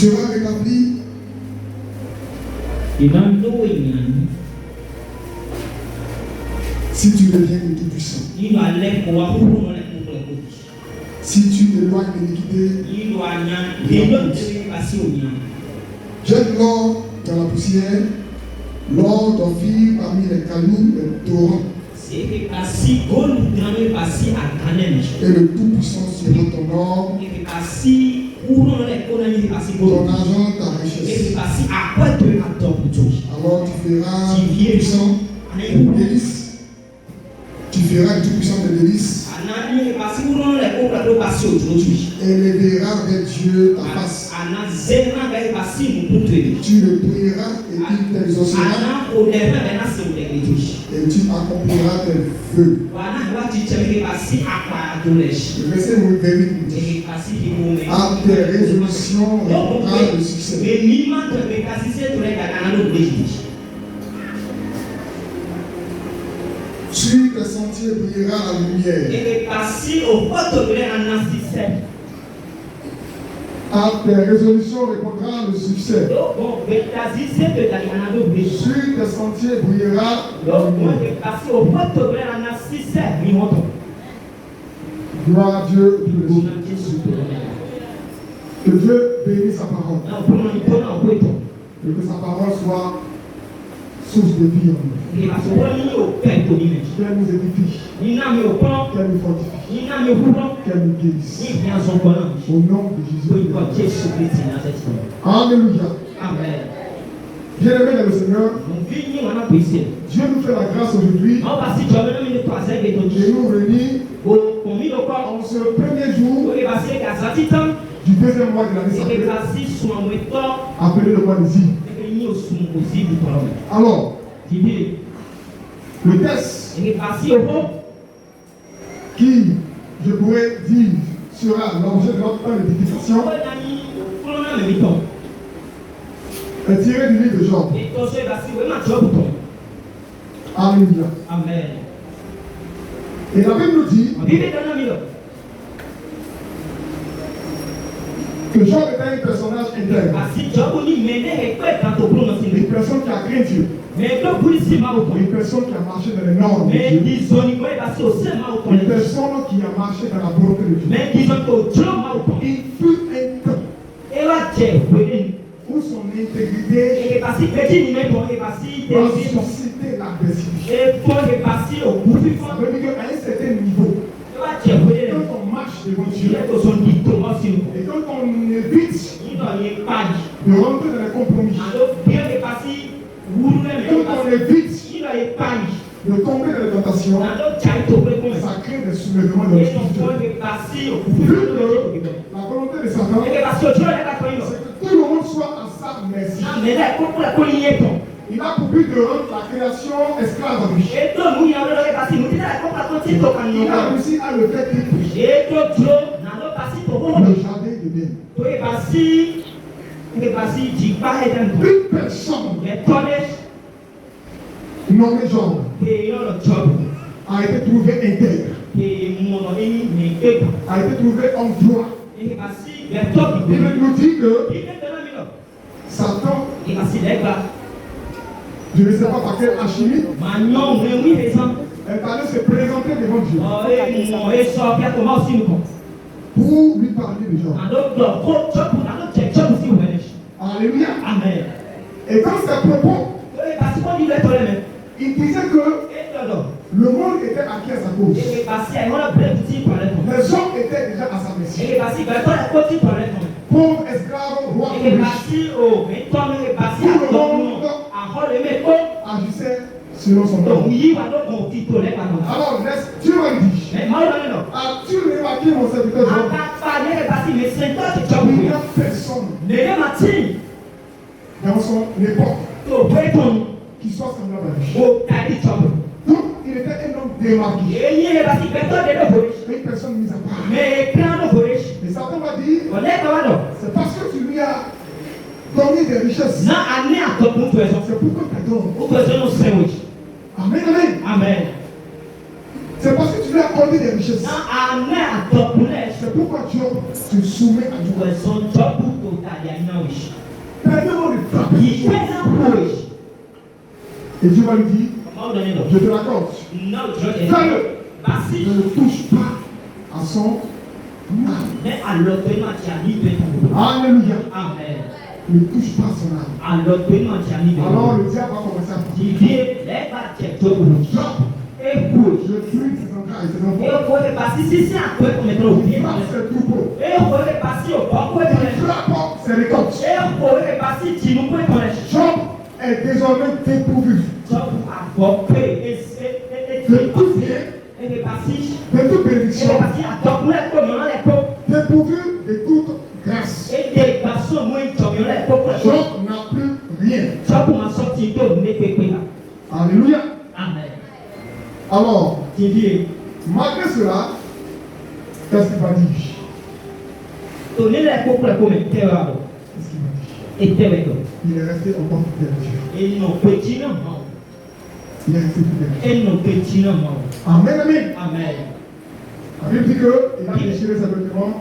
seras rétabli. Si tu deviens le Tout-Puissant. Si tu éloignes l'iniquité, jette l'or dans la poussière, l'or d'Ophir parmi les cailloux, les torrents. Et le Tout-Puissant sera ton or, ton argent, ta richesse. Alors tu feras du Tout-Puissant des délices. Tu feras du Tout-Puissant des délices. Et lèveras vers Dieu ta face. Tu le prieras et il t'exaucera. Et tu accompliras tes vœux. Le verset nous dit à tes résolutions répondra le succès. Sur tes sentiers brillera la lumière. À tes résolutions répondra le succès. Sur tes sentiers brillera la lumière. Gloire à Dieu. Que Dieu bénisse sa parole. Et que sa parole soit source de vie en nous. Qu'elle nous édifie. Qu'elle nous fortifie. Qu'elle nous guérisse. Au nom de Jésus. Alléluia. Amen. Bien-aimés dans le Seigneur, Dieu nous fait la grâce aujourd'hui de nous réunir en ce premier jour du deuxième mois de l'année sacrée, appelé le mois des îles. Alors, le texte qui, je pourrais dire, sera l'objet de notre temps d'édification est tiré du livre de Job. Alléluia. Amen. Et la Bible nous dit que Job était un personnage intègre. Une personne qui a craint Dieu. Une personne qui a marché dans les normes de Dieu. Une personne qui a marché dans la volonté de Dieu. Il fut un temps où son intégrité a suscité l'adversité. Ça veut dire qu'à un certain niveau, quand on marche devant Dieu et quand on évite de rentrer dans les compromis, quand on évite de tomber dans les tentations, ça crée des soulèvements de l'esprit. Vu que la volonté de Satan, c'est que tout le monde soit à sa merci. Il a pour but de rendre la création esclave à lui. Il a réussi à le faire détruire. Le jardin de Éden. Une personne nommée Job a été trouvé intègre. A été trouvé en droit. Il nous dit que Satan, je ne sais pas par quelle alchimie, elle allait se présenter devant Dieu pour lui parler de Job. Alléluia. Amen. Et dans ses propos, il disait que le monde était acquis à sa cause. Les hommes étaient déjà à sa merci. Pauvre esclave, roi riche. Tout le monde agissait selon son ordre. Alors, Dieu m'a dit, as-tu remarqué mon serviteur Job? Il n'y a personne dans son époque qui soit semblable à lui. Donc, il était un homme démarqué. Une personne mise à part. Et Satan m'a dit, c'est parce que tu lui as donné des richesses. C'est pourquoi tu donnes. Amen, amen. Amen. C'est parce que tu lui as accordé des richesses. C'est pourquoi Dieu se soumet à Dieu. Permets-moi de frapper. Et Dieu va lui dire, je te l'accorde. Fais-le. Ne le touche pas à son âme. Alléluia. Amen. Ne touche pas à son âme. Alors le diable va commencer à dire, je fuis ses entrailles et ses enfants. Frappe ses troupeaux. Frappe ses récoltes. Job est désormais dépourvu de tout bien, de toute bénédiction, dépourvu de toute grâce. Job n'a plus rien. Alléluia. Amen. Alors, malgré cela, qu'est-ce qu'il va dire? Qu'est-ce qu'il va dire? Il est resté encore fidèle à Dieu. Il est resté fidèle. Amen, amen. Amen. La Bible dit qu'il a déchiré sa vêtements.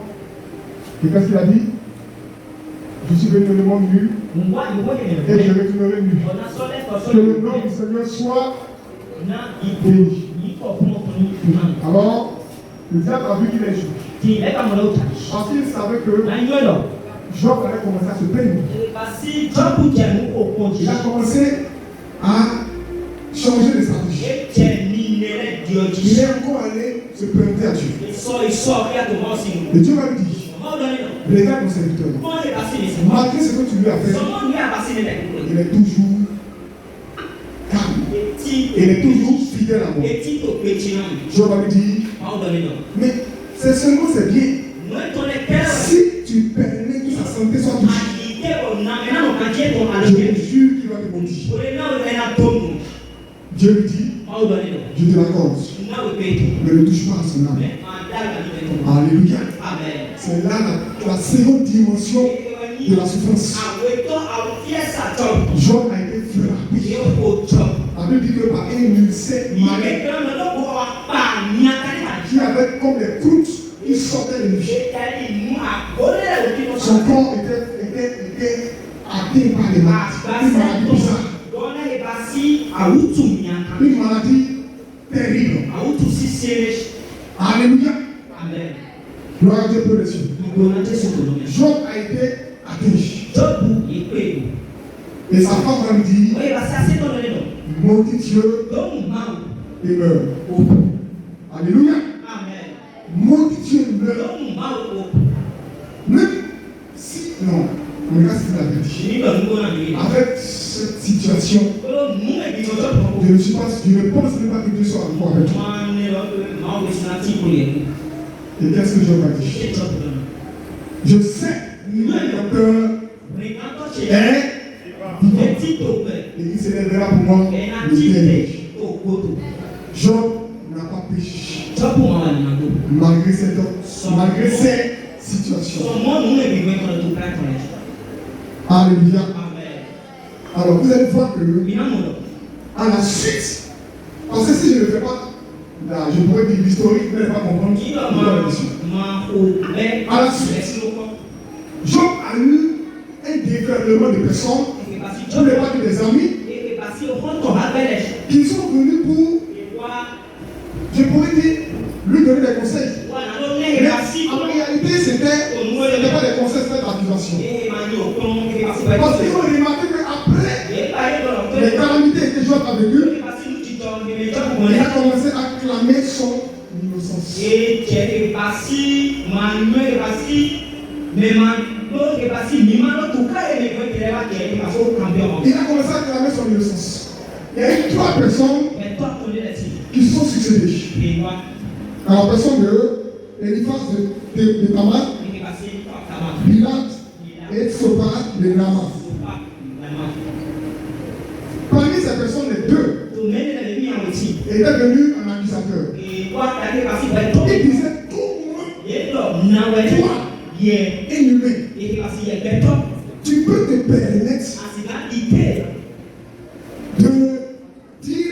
Et qu'est-ce qu'il a dit? Je suis venu dans le monde nu et je retournerai nu. Que le nom du Seigneur soit béni. Alors, le diable a vu qu'il est joué. Parce qu'il savait que Job allait commencer à se plaindre. Il a commencé à changer de stratégie. Il est encore allé se présenter à Dieu. Et Dieu va lui dire, regarde mon serviteur. Malgré ce que tu lui as fait, il est toujours calme. Il est toujours fidèle à moi. Job va lui dire, mais c'est seulement c'est bien. Si tu permets que sa santé soit touchée, je te jure qu'il va te maudire. Dieu lui dit, je te l'accorde, mais ne touche pas à son âme. Alléluia. C'est là la seconde dimension de la souffrance. Job a été frappé. La Bible dit que par un ulcère malin qui avait comme des croûtes qui sortaient de lui. Son corps était atteint par les maladies. Une maladie bizarre. Une maladie terrible. Alléluia. Gloire à Dieu pour les cieux. Job a été atteint. Et sa femme va lui dire, maudit Dieu et meurt. Alléluia. Maudit Dieu et meurt. Même si, non, on regarde ce qu'il avait dit. Avec cette situation, je ne pense même pas que Dieu soit encore avec toi. Et qu'est-ce que Job a dit? Je sais, mon cœur est vivant. Et il s'élèvera pour moi le dernier. Job n'a pas péché. Malgré ces situations. Alléluia. Alors vous allez voir que à la suite, parce que si je ne le fais pas, là, je pourrais dire l'historique, vous n'allez pas comprendre. À la suite, Job a eu un déferlement de personnes, je ne vais pas dire des amis, qui sont venus pour, je pourrais dire, lui donner des conseils. Mais en réalité, c'était pas des conseils, c'était de l'accusation. Parce qu'ils ont remarqué qu'après les calamités que Job a vécues, il a commencé à clamer son innocence. Il a commencé à clamer son innocence. Il y a eu 3 personnes qui se sont succédées. À la personne de Eliphaz de Tamar, Bilhad et Sobal de Nama. Parmi ces personnes, les 2 étaient venus un accusateur. Il disait tout moi, toi, inhumain, tu peux te permettre de dire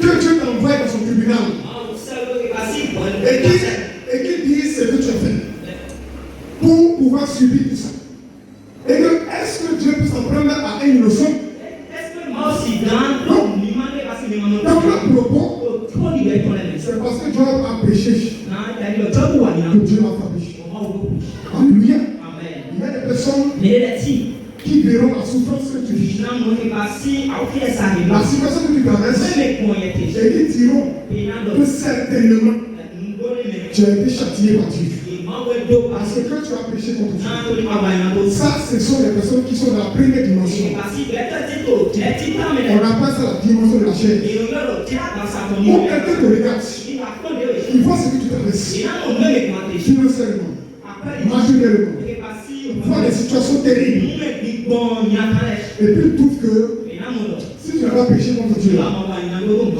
que Dieu t'envoie dans son tribunal et qu'il dise ce que tu as fait pour pouvoir subir tout ça. Donc le propos, c'est parce que Job a péché que Dieu l'a frappé. Alléluia. Il y a des personnes qui verront la souffrance que tu vis, la situation que tu traverses, et qui diront que certainement tu as été châtié par Dieu. Parce que tu as péché contre Dieu. Ça, ce sont les personnes qui sont dans la première dimension. On appelle ça la dimension de la chair. Quand quelqu'un te regarde, il voit ce que tu traverses. Financièrement, matériellement, il voit des situations terribles. Et puis il trouve que si tu n'as pas péché contre Dieu,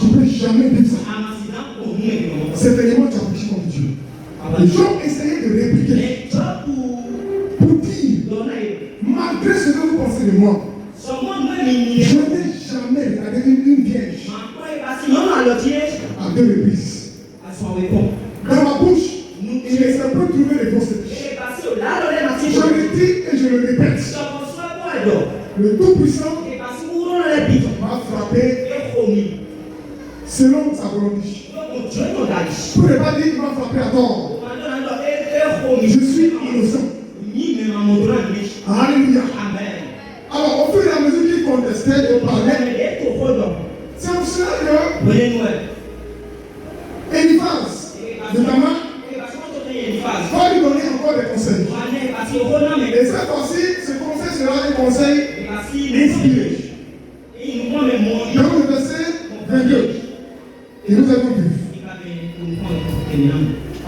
tu ne peux jamais vivre ça. Certainement, tu as péché contre Dieu. Les gens essayaient de répliquer pour dire, malgré ce que vous pensez de moi, je n'ai jamais regardé une vierge à 2 reprises. Dans ma bouche, il ne s'est pas trouvé les faussetés. Je le dis et je le répète. Le Tout-Puissant m'a frappé selon sa volonté. Je ne peux pas dire qu'il m'a frappé à tort. Je suis innocent. Alléluia. Alors, au fur et à mesure qu'il contestait, il parlait. C'est pour cela que Eliphaz, notamment, va lui donner encore des conseils. Et cette fois-ci, ce conseil sera un conseil inspiré. Dans le verset 22, et nous avons vu.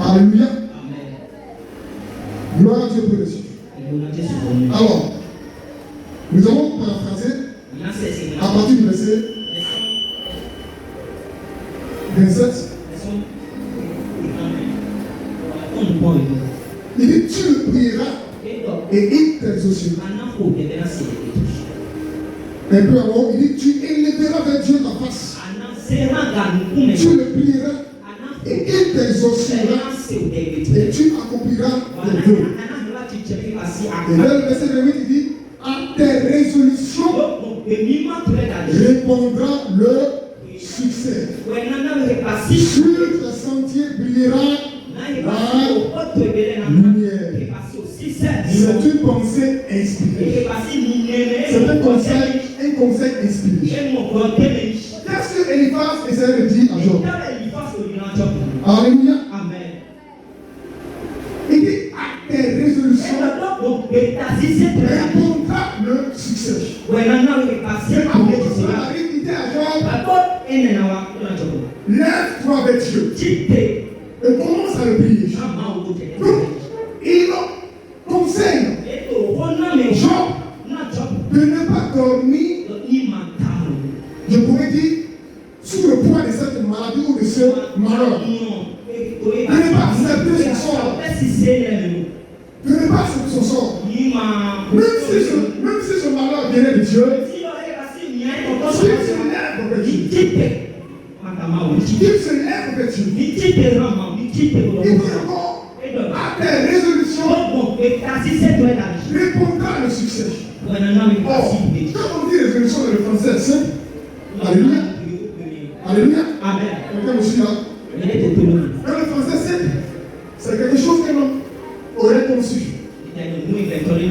Alléluia. Gloire à Dieu pour le ciel. Alors, nous allons paraphraser à partir du verset 27. Il dit, tu le prieras et il t'exaucera. Un peu avant, il dit, tu élèveras vers Dieu ta face. Tu le prieras et il t'exaucera et tu accompliras tes vœux. Et là, le verset 28, il dit, à tes résolutions répondra le succès. Sur tes sentiers brillera la lumière. C'est une pensée inspirée. C'est un conseil inspiré. Qu'est-ce que Eliphaz essaie de dire à Job? Alléluia. Il dit à tes résolutions répondra le succès. Il dit à Job, lève-toi vers Dieu et commence à le prier. Donc, il conseille Job de ne pas dormir, je pourrais dire, sous le poids de cette maladie ou de ce malheur. De ne pas accepter son sort. De ne pas accepter son sort. Même si ce malheur venait de Dieu, s'il se lève vers Dieu. Il se lève vers Dieu. Il dit encore, à tes résolutions répondra le succès. Or, quand on dit résolution dans le français, c'est simple. Alléluia. Alléluia. Amen. Quelqu'un aussi là. Dans le français, c'est quelque chose que l'homme aurait conçu.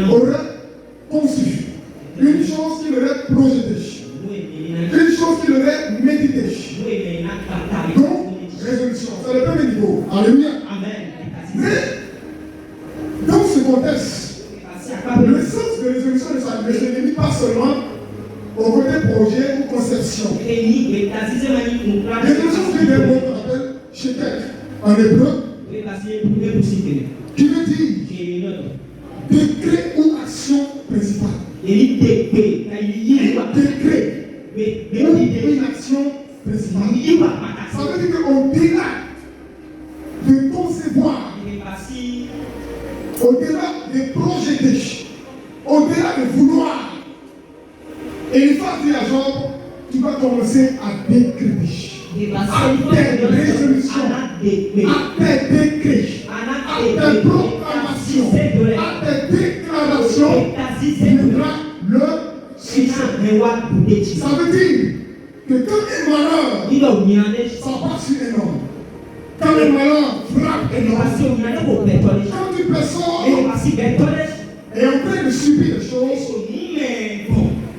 Aurait conçu. Une chose qu'il aurait projetée. Une chose qu'il aurait méditée. Donc, résolution. C'est le premier niveau. Alléluia. Mais, dans ce contexte, le sens de résolution ne se limite pas seulement au côté projet ou conception. Résolution, c'est une mot qu'on appelle shetek en hébreu, qui veut dire décret ou action principale. Décret ou une action principale. Ça veut dire qu'on dira de concevoir, au-delà de projeter, au-delà de vouloir. Et il faut dire à Job, tu vas commencer à décréter. À tes résolutions, à tes décrets, à tes proclamations, à tes déclarations, viendra le succès. Ça veut dire que quand un malheur ça passe sur un homme. Quand le malin frappe un homme, quand une personne est en train de subir des choses,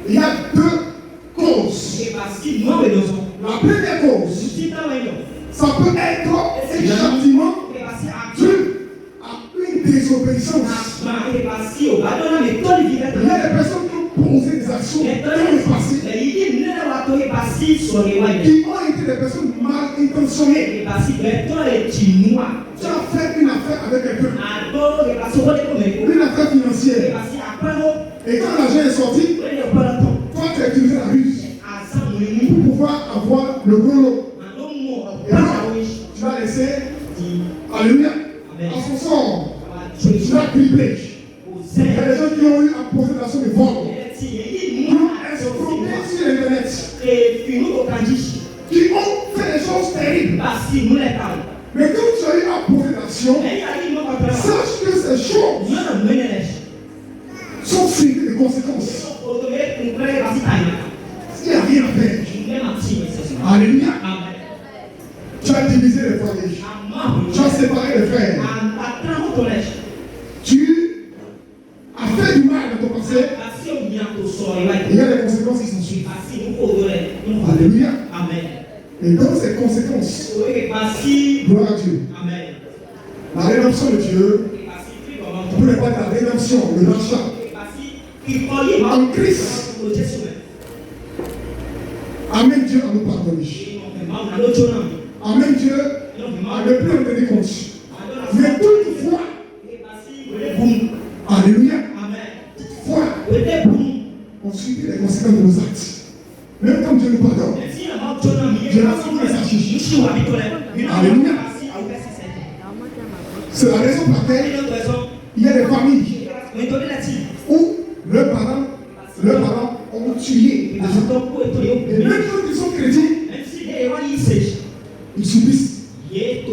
il y a deux causes. La première cause, ça peut être un châtiment dû à une désobéissance. Il y a des personnes qui ont posé des actions dans le passé qui ont été des personnes mal intentionnées. Tu as fait une affaire avec quelqu'un, une affaire financière, et quand l'argent est sorti, toi tu as utilisé la ruse pour pouvoir avoir le gros lot. Et alors, tu vas laisser, alléluia, à son sort, tu vas cribler. Il y a des gens qui ont eu à poser l'action de vol, qui ont escroqué sur Internet, qui ont fait des choses terribles. Mais quand tu as eu à poser l'action, sache que ces choses sont suivies de conséquences. Il n'y a rien à faire. Alléluia. Tu as divisé les foyers. Tu as séparé les frères. Tu as fait du mal dans ton passé. Il y a des conséquences qui sont suivies. Alléluia. Et dans ces conséquences, gloire à Dieu. La rédemption de Dieu, pour ne pas la rédemption, le rachat en Christ. Amen, Dieu a nous pardonné. Amen, Dieu a ne plus en tenir compte. Mais toutefois, alléluia, toutefois, on subit les conséquences de nos actes. Même quand Dieu nous pardonne, Dieu n'a pas de sacrifice. Alléluia. C'est la raison pour laquelle il y a des familles où leurs parents ont tué les gens. Et même quand ils sont chrétiens, ils subissent les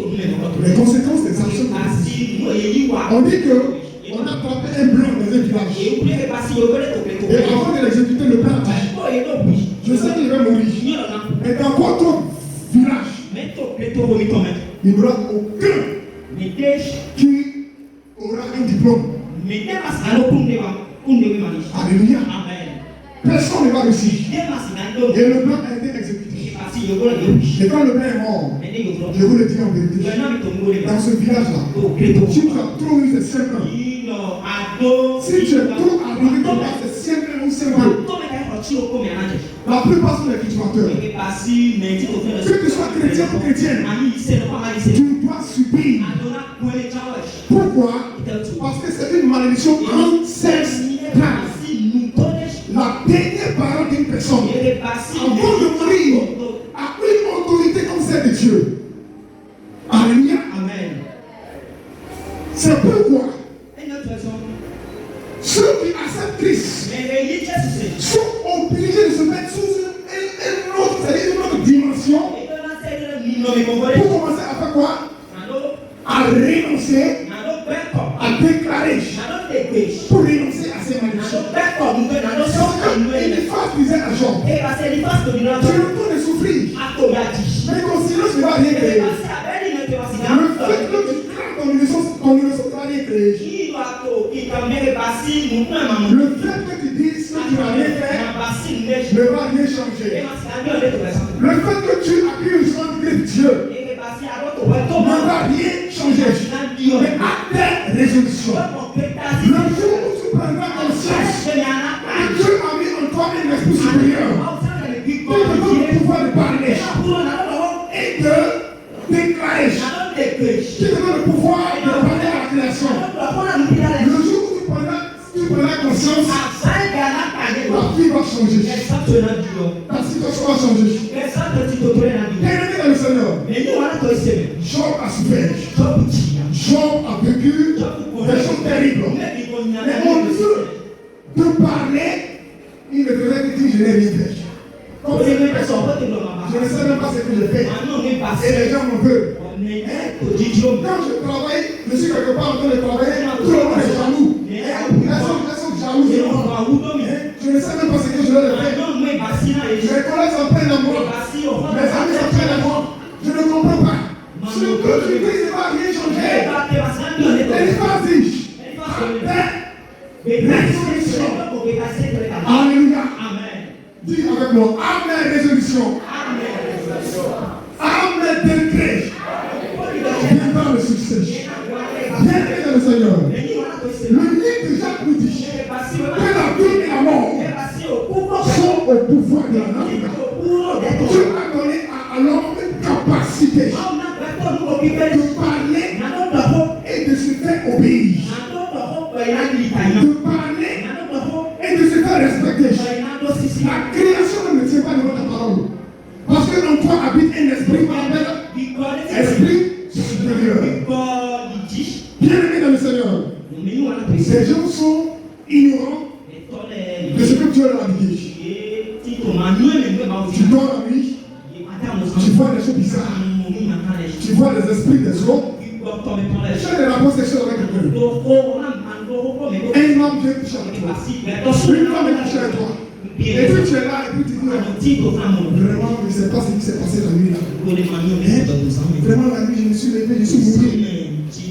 conséquences des actions. On dit qu'on a attrapé un blanc dans un village. Et avant de l'exécuter, le père dit, je sais qu'il va mourir. Mais dans votre village, il n'y aura aucun qui aura un diplôme. Alléluia. Personne ne va réussir. Et le blanc a été exécuté. Et quand le blanc est mort, je vous le dis en vérité, dans ce village-là, si tu as trop eu ces simples, si tu es trop arrivé dans ces simples ou simples, la plupart sont des cultivateurs. Que tu sois chrétien ou chrétienne, tu dois subir. Pourquoi? Parce que c'est une malédiction ancestrale. La dernière parole d'une personne, avant de mourir, a une autorité comme celle de Dieu. Alléluia. C'est pourquoi ceux qui acceptent Christ sont obligés de se mettre sous une autre dimension pour commencer à faire quoi? À renoncer, à déclarer, pour renoncer à ces malédictions. Eliphaz disait à Job, tu es en train de souffrir, mais ton silence ne va rien créer. Le fait que tu crains ton innocence ne va rien créer. Le fait que tu dises que tu n'as rien fait ne va rien changer. Le fait que tu accuses Dieu ne va rien changer. Mais à tes résolutions, le jour où tu prendras conscience que Dieu a mis en toi un esprit supérieur, qui te donne le pouvoir de parler et de déclarer, qui te donne le pouvoir de parler à la création. Le jour où tu prendras conscience, la vie va changer. Ta situation va changer. Bien-aimé dans le Seigneur, Job a souffert. Job a vécu des choses terribles. Mais au lieu de parler, il ne faisait que dire je n'ai rien fait. Comme je ne sais même pas ce que je fais. Et les gens m'en veulent. Quand je travaille, je suis quelque part en train de travailler, tout le monde est jaloux. Elles sont jalouses de moi. Je ne sais même pas ce que je leur ai fait. Mes collègues s'en prennent à moi. Mes amis sont très d'accord. Je ne comprends pas. Ce que tu dis, ne va rien changer. L'espace dit. Résolution. Alléluia. Dis avec moi. Amen, résolution. Amen, décret. Viens dans le succès. Viens dans le Seigneur. Le livre de Jacques nous dit que la vie et la mort sont au pouvoir de la langue. Dieu a donné à l'homme une capacité de parler et de se faire obéir. De parler et de se faire respecter. La création ne tient pas de votre parole. Parce que en toi habite un esprit qu'on appelle esprit supérieur. Bien-aimé dans le Seigneur, ces gens sont ignorants de ce que Dieu leur a dit. Tu dors la nuit, tu vois des choses bizarres, tu vois les esprits des autres. J'ai des rapports sexuels avec quelqu'un. Un homme vient coucher avec toi. Une femme vient coucher avec toi. Et puis tu es là et puis tu dis vraiment, je ne sais pas ce qui s'est passé la nuit là. Vraiment la nuit, je me suis levé, je suis mouru.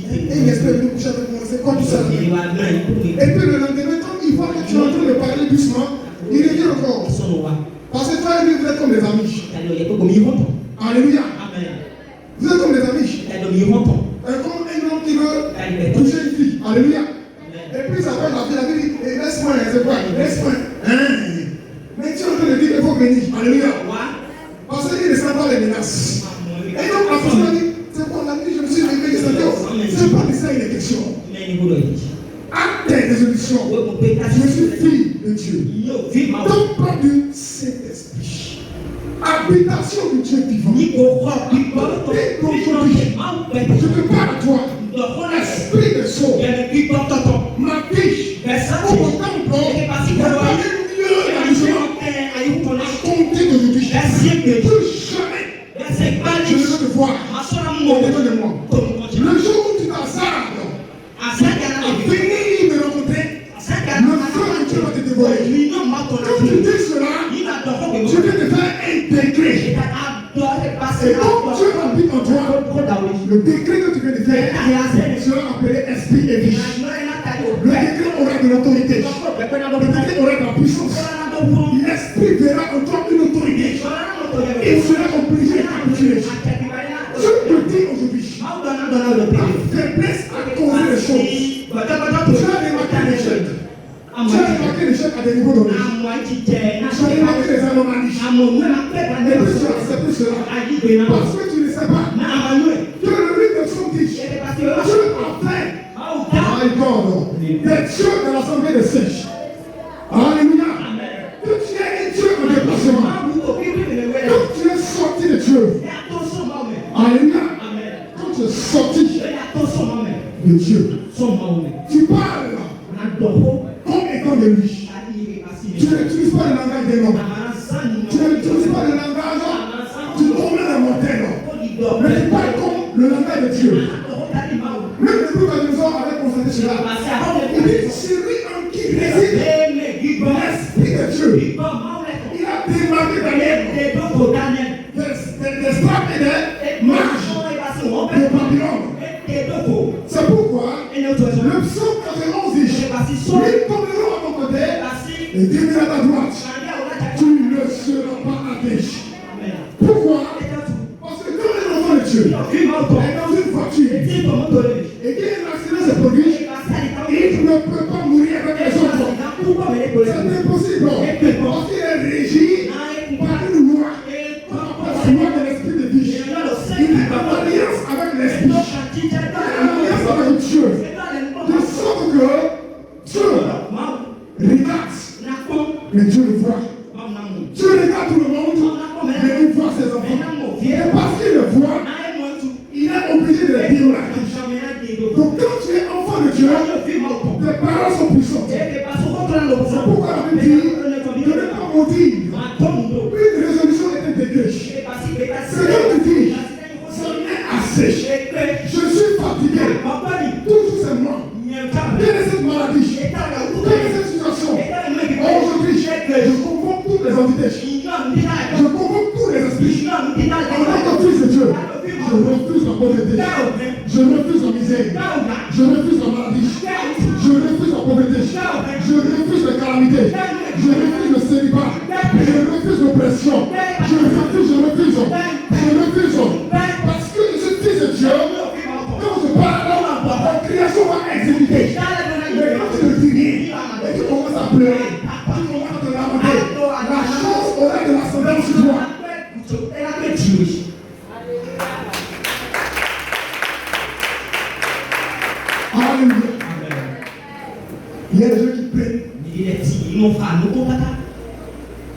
Et il espère venir coucher avec moi, c'est comme ça. Et puis le lendemain, quand il voit que tu es en train de parler doucement, il revient encore. Parce que toi et lui, vous êtes comme des amis. Alléluia. Vous êtes comme des amis. Comme un homme qui veut toucher une fille. Alléluia. Et puis ça va la vie, laisse-moi, c'est quoi? Laisse-moi. Mais tu es en train de dire qu'il faut venir. Alléluia. Parce qu'il ne sent pas les menaces. Et donc la personne dit, c'est quoi la nuit, je me suis réveillé, c'est pas de ça il est question. Acte tes résolutions. Je suis fille de Dieu. Donc pas du Saint-Esprit. Habitation de Dieu vivant. Je te parle à toi. Esprit de sceau. Ma fiche. Pour mon temple. Comptez d'aujourd'hui. Plus jamais. Je veux te voir. Au-dedans de moi. Le jour où tu t'assades à venir me rencontrer, le feu de Dieu va te dévoiler. Quand tu dis cela, tu viens de faire un décret. Et comme Dieu habite en toi, le décret que tu viens de faire sera appelé esprit et vie. Le décret aura de l'autorité. Le décret aura de la puissance. L'esprit verra en toi une autorité. Il sera obligé de capituler. Je te dis aujourd'hui, la faiblesse a causé les choses. Tu as remarqué l'échec. Tu as remarqué l'échec à des niveaux donnés. Tu as remarqué les anomalies. Et puis tu as accepté cela. Parce que tu ne sais pas que le livre de Psaume dit Dieu a fait my God, des dieux de l'assemblée des sages. Alléluia. Que tu es un Dieu en déplacement. Quand tu es sorti de Dieu. Alléluia. Quand tu es sorti de Dieu, tu parles comme étant de lui. Tu n'utilises pas le langage des noms. Tu n'utilises pas le langage du domaine des montagnes. Mais tu parles comme le langage de Dieu. Même le bout de maison avait constaté cela. Il dit celui en qui réside l'esprit de Dieu. Il a démarqué Daniel des strates et des marches de Babylone. C'est pourquoi le psaume 91 dit ils tomberont à ton côté et deviendront à ta droite. Tu ne seras pas atteint. Pourquoi? Parce que quand un enfant de Dieu est dans une voiture et qu'un accident se produit, il ne peut pas mourir avec les autres. C'est impossible. Parce qu'il est régi par une loi. La loi de l'esprit de vie. Il est en alliance avec l'esprit. Il est en alliance avec Dieu. De sorte que Dieu regarde, mais Dieu le voit. Dieu regarde tout le monde, mais il voit ses enfants. Et parce qu'il le voit, il est obligé de les dire la vie. Donc quand tu es enfant de Dieu, tes paroles sont puissantes. C'est pourquoi la Bible dit de ne pas maudire. Une résolution est intégrée. C'est comme tu dis, c'en est assez. Je suis fatigué. Toujours c'est moi. Quelle est cette maladie? Quelle est cette situation? Aujourd'hui, je convoque toutes les entités. Je convoque tous les esprits. tant que fils de Dieu, je refuse la pauvreté. Je refuse la misère. Je refuse la maladie. Je refuse la pauvreté. Je refuse la calamité. Je refuse le célibat. Je refuse l'oppression. Je refuse. Parce que je suis fils de Dieu. Quand je parle, la création va exécuter. Mais quand tu ne dis rien, et tu commences à pleurer, tu commences à te lamenter, la chance aura de l'ascendance sur toi. Alléluia. Il y a des gens qui prennent.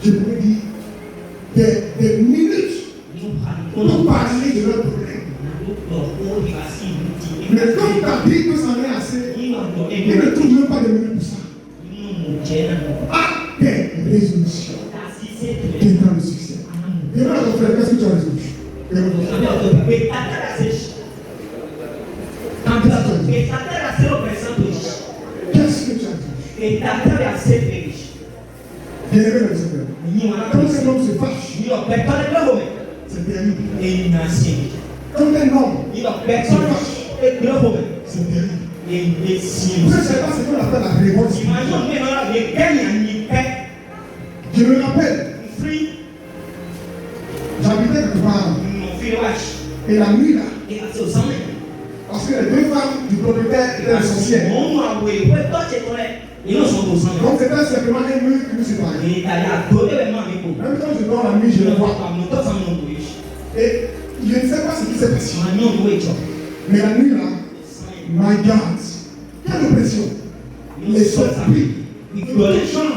Je pourrais dire des minutes pour parler de leur problème. Mais comme tu as dit que ça en est assez, ils ne trouvent même pas de minutes pour ça. À tes résolutions, tu es dans le succès. Et voilà ton frère, qu'est-ce que tu as résolu? Qu'est-ce que tu as résolu? Bien-aimé dans le Seigneur, quand un homme se fâche, c'est terrible. Quand un homme se fâche, c'est terrible. Vous ne savez pas ce qu'on appelle la révolte. Je me rappelle, j'habitais quelque part, et la nuit là, parce que les deux femmes du propriétaire étaient essentielles. Donc c'était simplement un mur qui nous séparait. Même quand je dors la nuit, je le vois. Et je ne sais pas ce qui s'est passé. Mais la nuit là, my God, quelle oppression. Les esprits, les gens,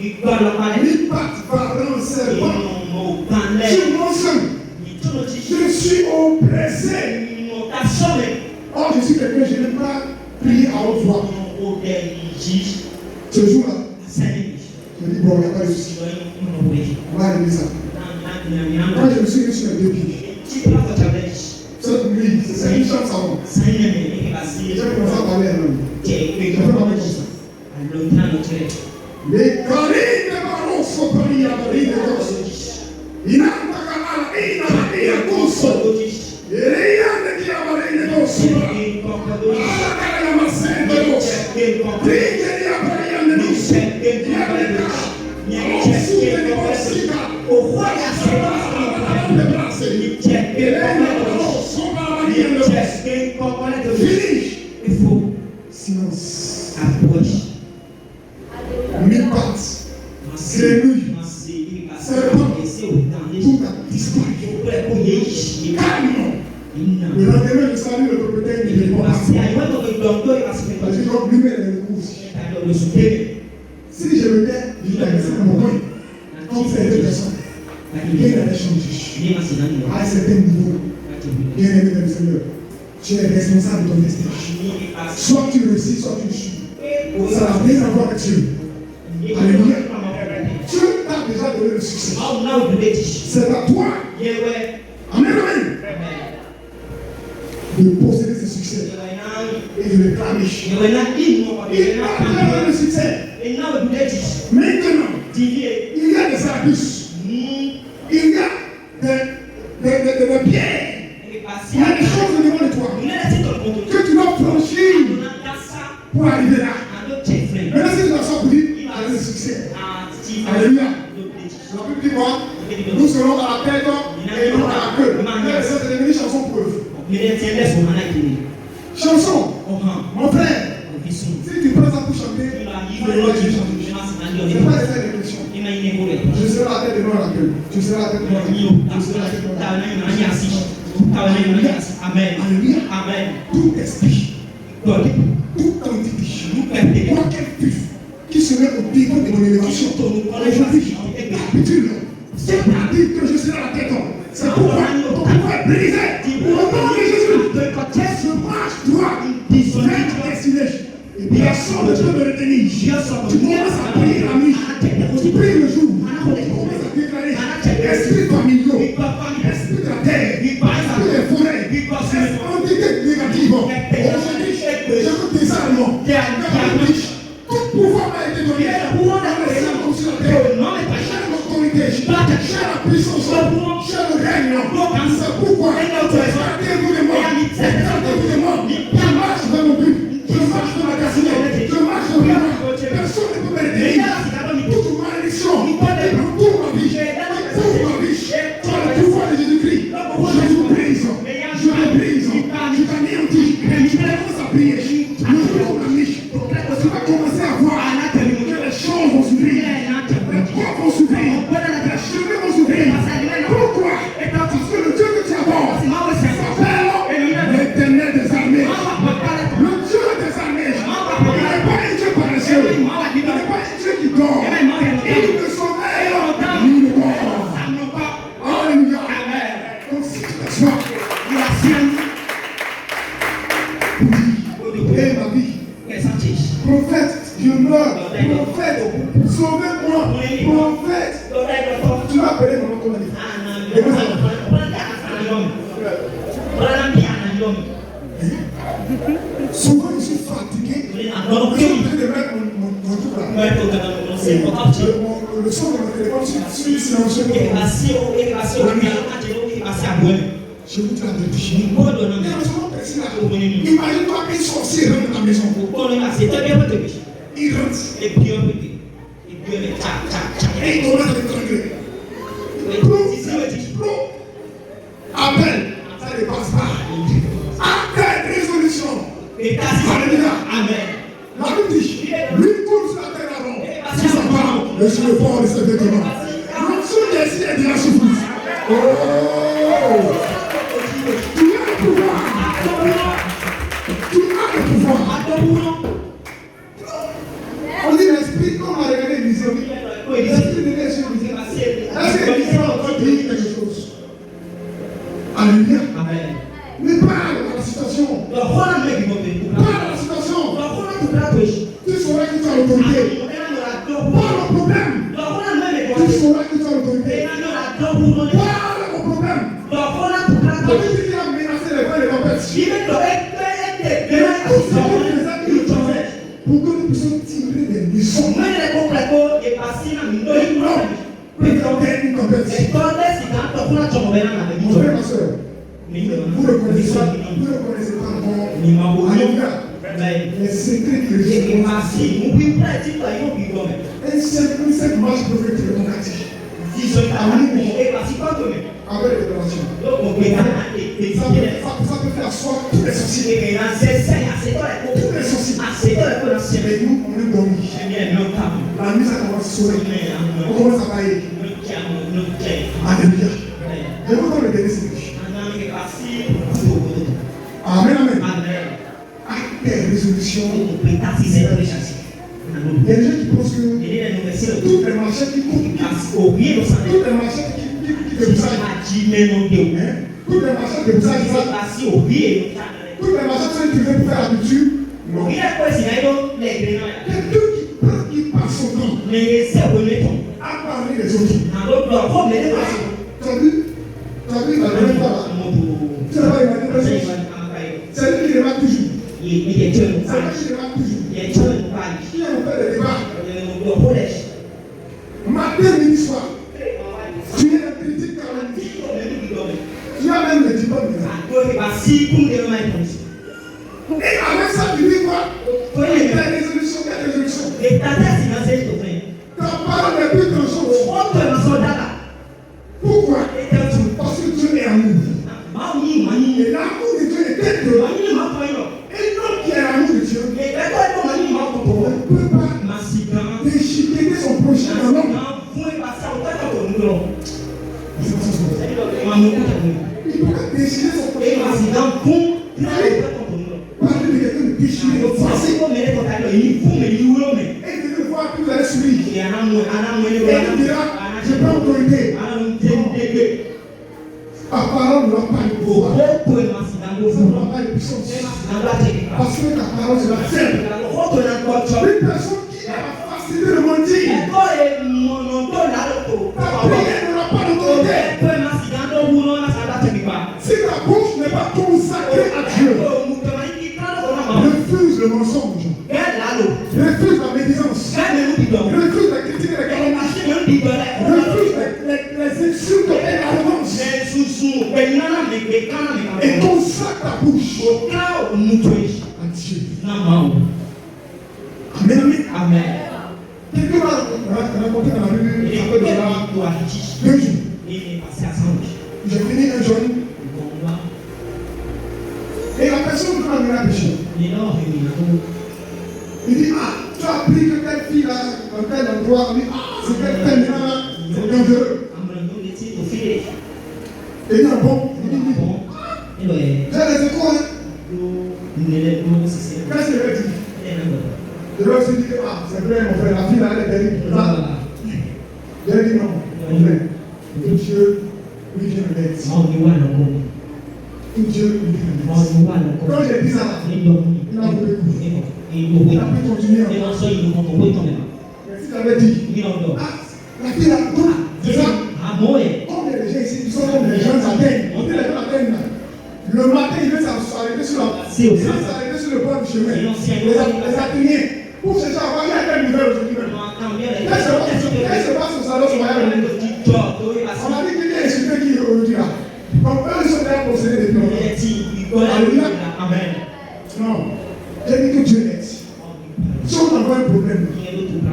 ils partent par un serpent sur mon sein. Je suis oppressé. Or, je suis quelqu'un, je n'ai pas prié à haute voix. Ce jour-là, je dis bon, il n'y a pas de souci. On va régler ça. Quand je me suis mis sur les deux pieds, cette nuit, c'est une chance à moi. J'ai commencé à parler à l'homme. Je peux parler comme ça. Les carines de Baron sont pris à la vie de Dieu. Il n'a pas qu'à la vie de Dieu. Il y a des qui ont parlé de Dieu. Silence. Mille pattes. Grenouille. Serpent. Tout a disparu. Calme. Le lendemain, je salue le propriétaire du dépôt. J'ai dit, donc, lui-même, il est aussi. Si je me tais, je vais laisser mon coin. Comme c'est deux personnes. Rien n'a changé. À un certain niveau, bien aimé dans le Seigneur, tu es responsable de ton destin. Soit tu réussis, soit tu échoues. Ça n'a rien à voir avec Dieu. Alléluia. Dieu t'a déjà donné le succès. C'est à toi. Amen, amen. De posséder ce succès et de le clamer. Il a déjà donné le succès. Maintenant, il y a des abus. Il y a des pierres. Il y a des choses devant de toi que tu dois franchir pour arriver là. Maintenant, si tu dois ça pour dire, il a le succès. Alléluia. La Bible dit quoi? Nous serons à la tête et non à la queue. C'est devenu chanson pour eux. Chanson. Mon frère, si tu prends ça pour chanter, c'est pas des réflexions. Je serai à la tête et non à la queue. Tu seras à la tête et non à la queue. Tu seras à la tête et non à la queue. Amen. Alléluia. Amen. Tout esprit, toute entité, quoi qu'elle puisse, qui serait au niveau de mon élévation, aujourd'hui, capitule. C'est pas dit que je serai à la tête. C'est pourquoi ton pouvoir est brisé. Au nom de Jésus, je marche droit vers ta destinée. Et personne ne peut me retenir. Tu commences à prier la nuit. Tu pries le jour. Tu commences à déclarer esprit familiaux, esprit de la terre, esprit des forêts, cette entité négative. Aujourd'hui, je vous désarme. Tout pouvoir m'a été donné. Dans les cieux comme sur la terre. J'ai l'autorité, j'ai la puissance, j'ai le règne. C'est pourquoi, gardez-vous de moi. Gardez-vous de moi. Je marche dans mon but. Je marche dans ma destinée. Je marche dans ma vie. Personne ne peut m'aider. Toute malédiction. Pour ma vie. Pour ma vie. Tu as le pouvoir de Jésus-Christ. Je vous brise. Je vous brise. Je t'anéantis. Je commence à prier. Je vous amis. Tu vas commencer à voir que les choses vont s'ouvrir. Les portes vont s'ouvrir. Les chemins vont s'ouvrir. Pourquoi? Parce que le Dieu que tu adores s'appelle l'Éternel des armées. Le Dieu des armées. Il n'est pas un Dieu paresseux. Il n'est pas un Dieu qui dort. Il ne sommeille ni ne dort. Alléluia. Donc si tu t'assois, et ma vie. Prophète, Dieu meurt. Prophète, sauvez-moi. Prophète, tu vas appeler mon nom comme il dit. Souvent je suis fatigué. Je suis en train de mettre mon truc là. Le son de mon téléphone, je suis silencieux. Je vous dis la vérité. Imagine-toi qu'un sorcier rentre dans ta maison. Il rentre. Et il commence à t'étrangler. Appelle. Ça ne passe pas. Appelle résolution. Alléluia. Amen. La Bible dit, lui tourne sur la terre avant. Si ça parle, le ciel est fort de ses vêtements. Le son des cieux est de la souffrance. Oh! Tu as le pouvoir. Tu as le pouvoir. On dit l'esprit, comme on a regardé l'Église. L'esprit de Dieu sur l'Église. Est-ce que l'Église va encore dire quelque chose? Alléluia. Amen. Mais parle de la situation. Parle de la situation. Tu sauras que tu as l'autorité. Parle au problème. Tu sauras que tu as l'autorité. Parle au problème. La Bible dit qu'il a menacé les vents et les tempêtes. Pour que nous puissions tirer des leçons. Peut tenter une tempête. Mon frère, ma soeur, vous ne connaissez pas encore. Alléluia. Les secrets qui réussissent. Un simple marche peut faire ton quartier. Avec les déclarations. Ça peut faire asseoir tous les sorciers. Tous les sorciers. Mais nous, on est dormis. La nuit, ça commence à sonner. On commence à bailler. Alléluia. Je vous donne le dernier secret. Amen, amen. Acte des résolutions. Il y a des gens qui pensent que toutes les marchés qui coupent, toutes les marchés qui déboussent, toutes les marchés qui déboussent, toutes les marchés sont utilisées pour faire la culture. Non. Il y a quelqu'un qui passe son temps à parler des autres. Tu as vu la dernière fois là? Tu n'as pas imaginé ça? C'est lui qui débat toujours. C'est lui qui débat toujours. Qui a fait le débat? Matin, midi, soir. Tu es la critique Caroline. Tu as même le diplôme de ça. Et avec ça, tu dis quoi? Quelle résolution? Ta parole n'est plus grand-chose. Pourquoi? Parce que Dieu est amour. Et l'amour de Dieu est tel que un homme qui est l'amour de Dieu ne peut pas déchiqueter son prochain dans l'homme. Il ne peut pas déchirer son prochain. Parler de quelqu'un de déchirer votre pensée. Et de le voir que vous allez sourire. Et il dira, je prends autorité. Ta parole ne va pas le pouvoir. Ça ne va pas le puissance. Parce que ta parole c'est la scène. Une personne qui a facilité le mentir. Ta prière n'aura pas d'autorité. Si ta bouche n'est pas consacrée à Dieu, refuse le mensonge. Refuse la médisance. Refuse la critique et la calomnie. Refuse les insultes et l'arrogance. Et consacre ta bouche à Dieu. Amen. Amen. Quelqu'un m'a raconté dans la rue, ça fait de là 2 jours. J'ai fini un jeune. Et la personne qui m'a amené à pécher. Il dit, ah, tu as appris que telle fille là, dans tel endroit, il dit, ah, c'est tel là, c'est dangereux. Et il dit, ah bon, il dit, j'ai les échos, hein. Qu'est-ce qu'il a dit? Je lui ai aussi dit que, ah, c'est vrai, mon frère, la fille là, elle est terrible. J'ai dit non, mon frère, que Dieu lui vient de l'aide. Que Dieu lui vient de l'aide. Quand j'ai dit ça, il a voulu écouter. Il a pu continuer. Mais si tu avais dit, ah, la fille là, c'est ça. Comme il y a des gens ici qui sont comme les gens atteignent. On dit les gens atteignent là. Le matin, il veut s'arrêter sur le bord du chemin. Les atteigner. Pour ce genre, il y a quelle nouvelle aujourd'hui même? Qu'est-ce qui se passe au salon sur Maya? On a dit qu'il y a insulté qui aujourd'hui là. Donc eux, ils sont là pour céder des plans. Alléluia. Amen. Non. J'ai dit que Dieu l'aide. Si on a un problème, il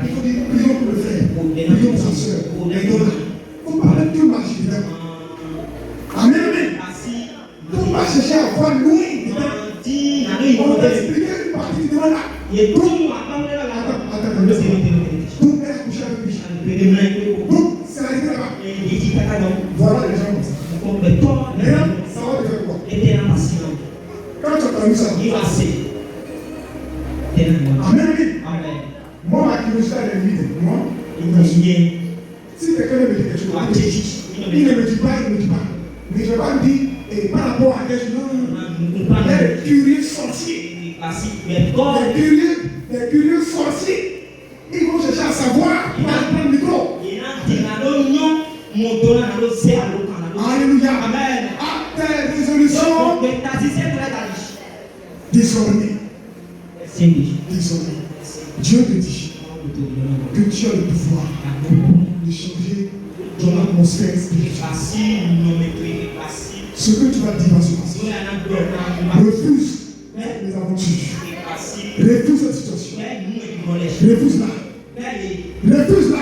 faut dire prions pour le frère, prions pour sa soeur, aidons-la. Il faut parler de tout marche évidemment. Amen, amen. Il ne faut pas chercher à voir loin. On va expliquer une partie de là. Attends. Donc, elle a couché avec lui. Donc, c'est arrêté là-bas. Voilà les gens comme ça. Maintenant, ça va te faire quoi? Quand tu as entendu ça, amen. Moi, ma curiosité est limitée. Moi, si quelqu'un me dit quelque chose, il ne me dit pas. Mais je ne vais pas me dire, et par rapport à quelque chose, il y a des curieux sorciers. Des curieux sorciers. Ils vont chercher à savoir, ils vont prendre le micro. Alléluia. Amen. À tes résolutions. Désormais. Dieu te dit que tu as le pouvoir de changer ton atmosphère spirituelle. Ce que tu vas dire va se passer. Refuse les aventures. Refuse cette situation. Refuse-la. Refuse-la.